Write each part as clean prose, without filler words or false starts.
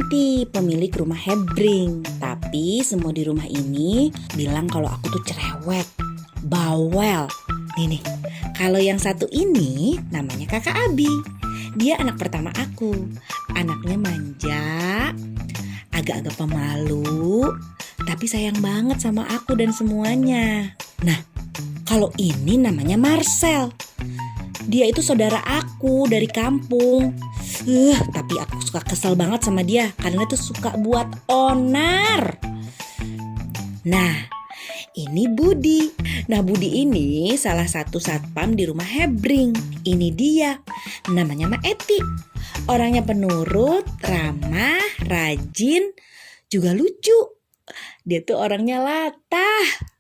Yanti, pemilik rumah Hebring. Tapi semua di rumah ini bilang kalau aku tuh cerewet, bawel. Nih, kalau yang satu ini namanya Kakak Abi. Dia anak pertama aku. Anaknya manja, agak-agak pemalu, tapi sayang banget sama aku dan semuanya. Nah, kalau ini namanya Marcel. Dia itu saudara aku dari kampung. Tapi aku suka kesel banget sama dia karena tuh suka buat onar. Nah, ini Budi. Nah, Budi ini salah satu satpam di rumah Hebring. Ini dia, namanya Ma Eti. Orangnya penurut, ramah, rajin, juga lucu. Dia tuh orangnya latah.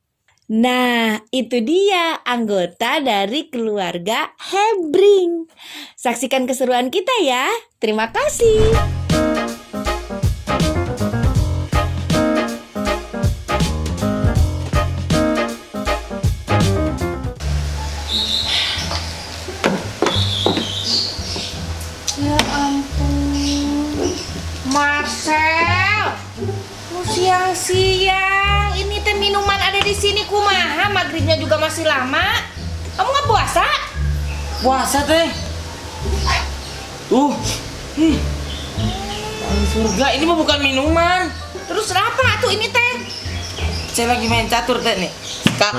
Nah, itu dia anggota dari keluarga Hebring. Saksikan keseruan kita ya. Terima kasih. Ya ampun, Marcel, lu siang-siang ini teh minuman ada di sini kumaha, maghribnya juga masih lama. Kamu nggak puasa? Puasa teh. Tuh. Surga, ini mah bukan minuman. Terus apa tuh ini teh? Saya lagi main catur teh nih. Kak.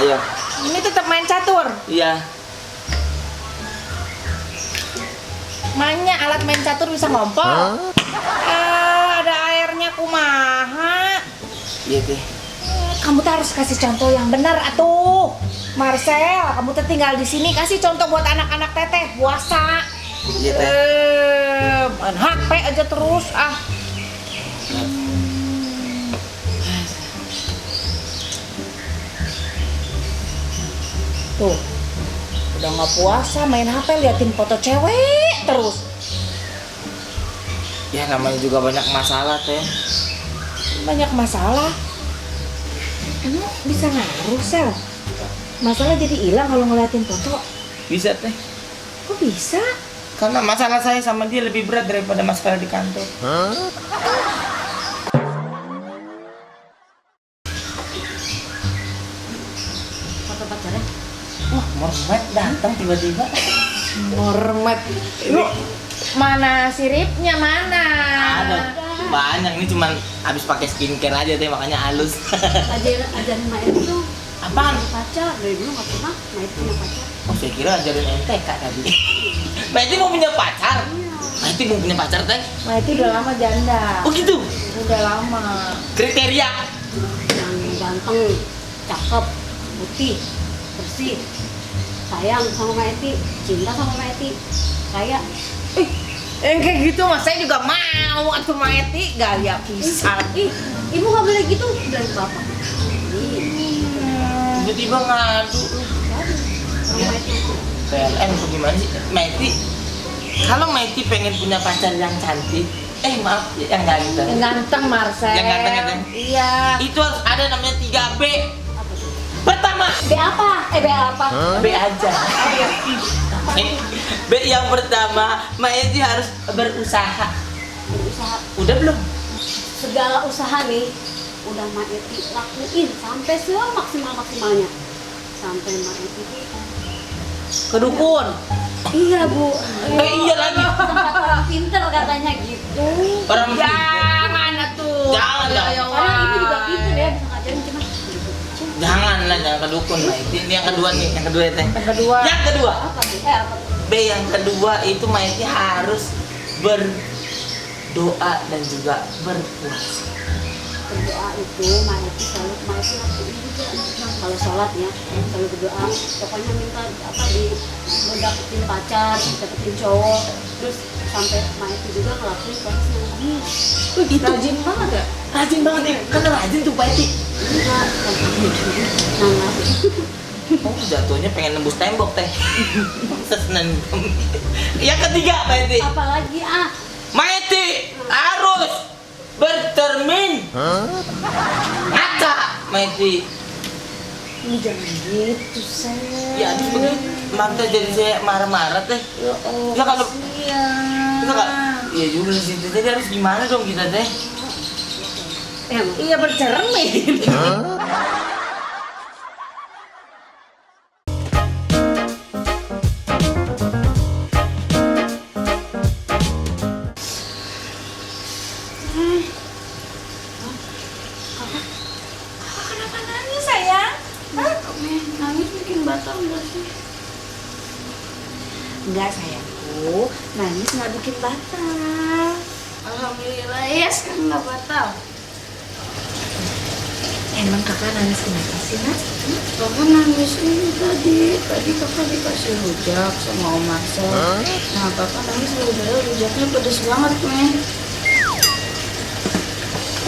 Ayo. Ini tetap main catur. Iya. Mainnya alat main catur bisa ngompol. Ada airnya kumaha. Iya teh. Kamu tuh harus kasih contoh yang benar atuh. Marcel, kamu tuh tinggal di sini, kasih contoh buat anak-anak teteh puasa. Iya teh. Main HP aja terus ah. Tuh, udah nggak puasa main HP liatin foto cewek terus. Ya namanya juga banyak masalah teh. Banyak masalah. Emang bisa ngaruh Sel? Masalah jadi hilang kalau ngeliatin foto. Bisa teh. Kok bisa? Karena masalah saya sama dia lebih berat daripada masalah di kantor. Foto pacarnya? Wah, Mormet datang tiba-tiba. Mormet. Lu mana siripnya mana? Ada banyak, ini cuman habis pakai skincare aja deh makanya halus. Ajarin Mak Eti tuh Apaan? pacar, dari dulu gak pernah Mak Eti punya pacar. Oh, saya kira ajarin MTK tadi. Mbak Eti mau punya pacar? Mbak Eti mau punya pacar teh? Nah itu udah lama janda. Oh gitu? Udah lama. Kriteria? Yang ganteng, cakep, putih, bersih, sayang sama Mak Eti, cinta sama Mak Eti, kaya. Yang kayak gitu mas saya juga mau atuh Maeti gaya pisan. Ibu gak boleh gitu, bilang ke bapak. Tiba-tiba ngadu. Sama Mak Eti. PLN atau gimana sih? Maiti, kalau Maiti pengen punya pacar yang cantik, maaf, yang ganteng. Yang ganteng Marcel. Yang ganteng itu? Iya. Itu harus ada namanya 3B. Apa tuh? Pertama, B apa? B apa? B aja. B yang pertama, Maiti harus berusaha. Berusaha. Udah belum? Segala usaha nih, udah Mak Eti lakuin sampai semaksimal-maksimalnya. Sampai Mak Eti Kedukun. iya Bu. Iya lagi. Tempat orang pinter katanya gitu. Orang Jangan atuh. Jangan dong. Ayo, Orang ini juga wae. pinter ya, bisa ngajarin cuma Janganlah, jangan kedukun Maiti. Ini yang kedua nih, yang kedua ya teh. Yang kedua. Yang kedua, apa tuh? Apa tuh? B yang kedua itu Maiti harus berdoa dan juga berpuasa. Berdoa itu Mak Eti selalu lakuin juga. Kalau sholat ya, selalu berdoa. Pokoknya minta apa mau dapetin pacar, dapetin cowok. Terus sampai Mak Eti juga ngelakuin proses yang ini. Itu Rajin banget ya. rajin banget nih, karena rajin tuh Maiti. Enggak, nah, Oh, jatuhnya pengen nembus tembok teh. Yang ketiga Maiti, apalagi Maiti harus bercermin. Ngaca Maiti. Ini jangan gitu Sel. Ya habis begitu, maka jadi saya marah-marah teh. Ya Allah. Ya kalau kasihan. Enggak, Iya juga sih, jadi harus gimana dong kita teh? Iya bercermin. Kenapa nangis sayang? Nangis bikin batal nggak sih? Enggak sayangku, nangis nggak bikin batal. Alhamdulillah ya sekarang nggak batal. Emang kakak nangis kenapa sih Nas? Kakak nangis ini tadi kakak dikasih rujak sama Om Marcel. Nah kakak nangis rujaknya pedes banget men.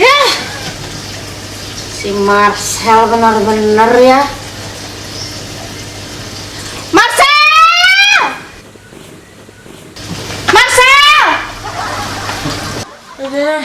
Ya, si Marcel benar-benar ya. Marcel! Udah,